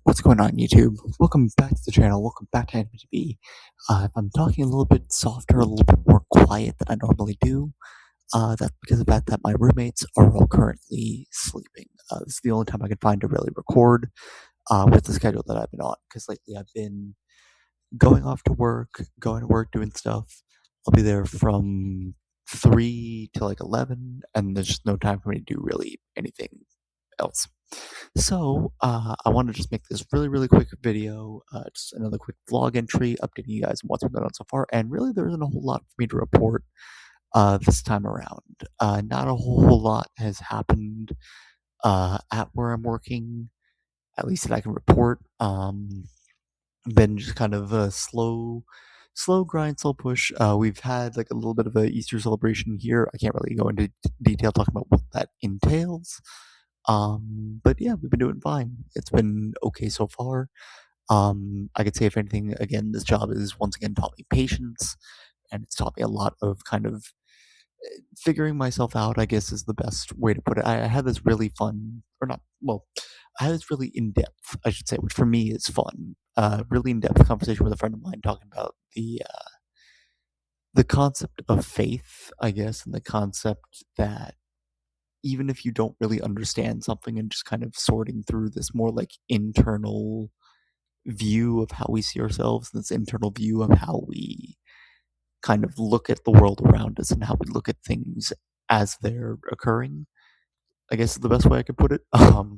What's going on, YouTube? Welcome back to the channel. Welcome back to Ani-mity. If I'm talking a little bit softer, a little bit more quiet than I normally do, that's because of the fact that my roommates are all currently sleeping. This is the only time I can find to really record with the schedule that I've been on, because lately I've been going to work, doing stuff. I'll be there from 3 to like 11, and there's just no time for me to do really anything else. So, I want to just make this really, really quick video, just another quick vlog entry, updating you guys on what's been going on so far. And really, there isn't a whole lot for me to report this time around. Not a whole lot has happened at where I'm working, at least that I can report. Been just kind of a slow grind, slow push. We've had like a little bit of a Easter celebration here. I can't really go into detail talking about what that entails. But yeah, we've been doing fine. It's been okay so far. I could say if anything, again, this job has once again taught me patience, and it's taught me a lot of kind of figuring myself out, I guess is the best way to put it. I had this really fun, or not, well, I had this really in depth, I should say, which for me is fun, really in depth conversation with a friend of mine talking about the concept of faith, I guess, and the concept that even if you don't really understand something and just kind of sorting through this more like internal view of how we see ourselves, this internal view of how we kind of look at the world around us and how we look at things as they're occurring, I guess is the best way I could put it. But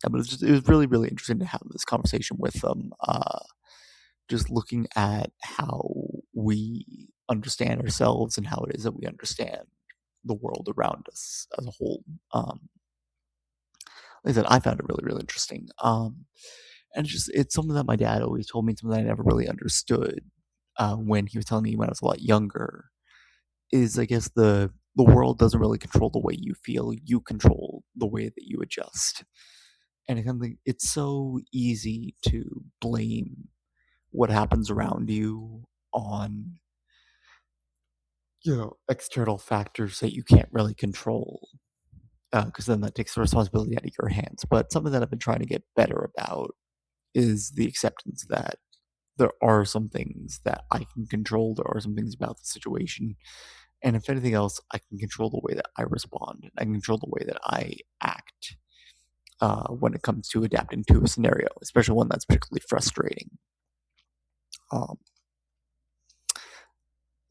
it was really, really interesting to have this conversation with them, just looking at how we understand ourselves and how it is that we understand the world around us as a whole. Like I said, I found it really, really interesting. And it's something that my dad always told me, something that I never really understood when he was telling me when I was a lot younger. Is I guess the world doesn't really control the way you feel; you control the way that you adjust. And I kind of think it's so easy to blame what happens around you on external factors that you can't really control, because then that takes the responsibility out of your hands. But something that I've been trying to get better about is the acceptance that there are some things that I can control. There are some things about the situation. And if anything else, I can control the way that I respond. I can control the way that I act when it comes to adapting to a scenario, especially one that's particularly frustrating. Um,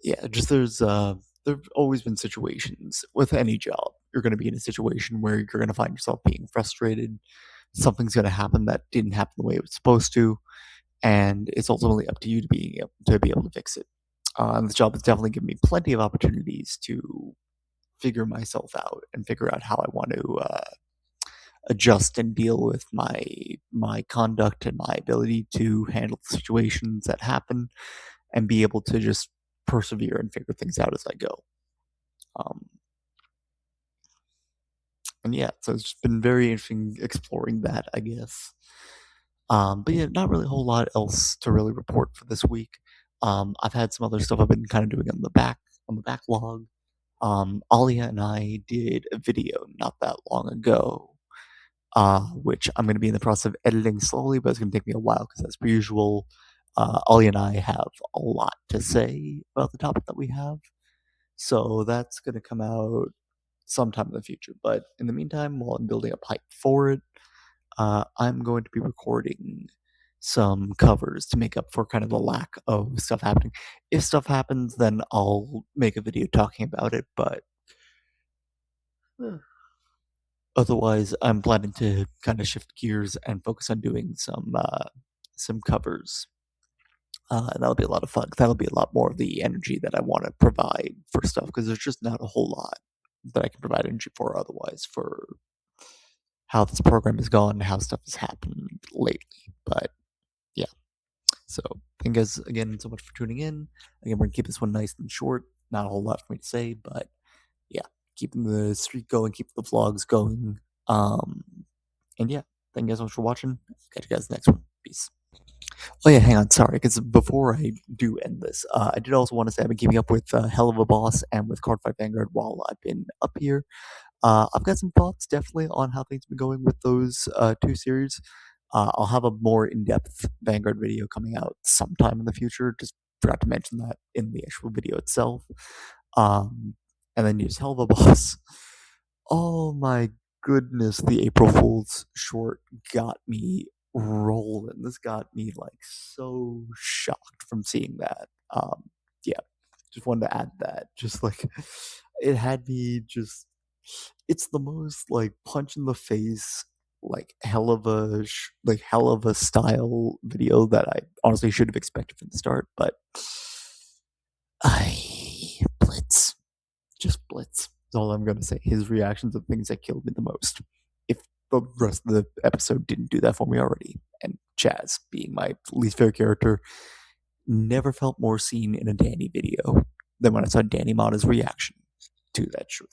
yeah, just there've always been situations with any job. You're going to be in a situation where you're going to find yourself being frustrated. Something's going to happen that didn't happen the way it was supposed to, and it's ultimately up to you to be able to fix it. And this job has definitely given me plenty of opportunities to figure myself out and figure out how I want to adjust and deal with my conduct and my ability to handle the situations that happen and be able to just persevere and figure things out as I go. Um, and yeah, so it's just been very interesting exploring that, I guess. But yeah, not really a whole lot else to really report for this week. I've had some other stuff I've been kind of doing on the backlog. Alia and I did a video not that long ago, which I'm going to be in the process of editing slowly, but it's going to take me a while because, as per usual, Ollie and I have a lot to say about the topic that we have. So that's going to come out sometime in the future. But in the meantime, while I'm building a pipe for it, I'm going to be recording some covers to make up for kind of the lack of stuff happening. If stuff happens, then I'll make a video talking about it, but otherwise, I'm planning to kind of shift gears and focus on doing some covers. That'll be a lot of fun. That'll be a lot more of the energy that I want to provide for stuff because there's just not a whole lot that I can provide energy for otherwise for how this program has gone and how stuff has happened lately. But yeah, so thank you guys again so much for tuning in. Again, we're gonna keep this one nice and short. Not a whole lot for me to say, but yeah, keeping the streak going, keep the vlogs going. Um, and yeah, thank you guys so much for watching. Catch you guys next one. Peace. Oh yeah, hang on, sorry, because before I do end this, I did also want to say I've been keeping up with Hell of a Boss and with Cardfight Vanguard while I've been up here. I've got some thoughts definitely on how things have been going with those two series. I'll have a more in-depth Vanguard video coming out sometime in the future. Just forgot to mention that in the actual video itself. Um, and then use Helva Boss. Oh my goodness, the April Fool's short got me rolling. This got me like so shocked from seeing that. Yeah, just wanted to add that. Just like it had me just. It's the most like punch in the face, like hell of a style video that I honestly should have expected from the start. But I blitz. Just Blitz. That's all I'm gonna say. His reactions are things that killed me the most. If the rest of the episode didn't do that for me already. And Chaz, being my least favorite character, never felt more seen in a Danny video than when I saw Danny Mata's reaction to that truth.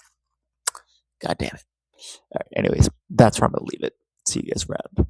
God damn it. All right, anyways, that's where I'm gonna leave it. See you guys around.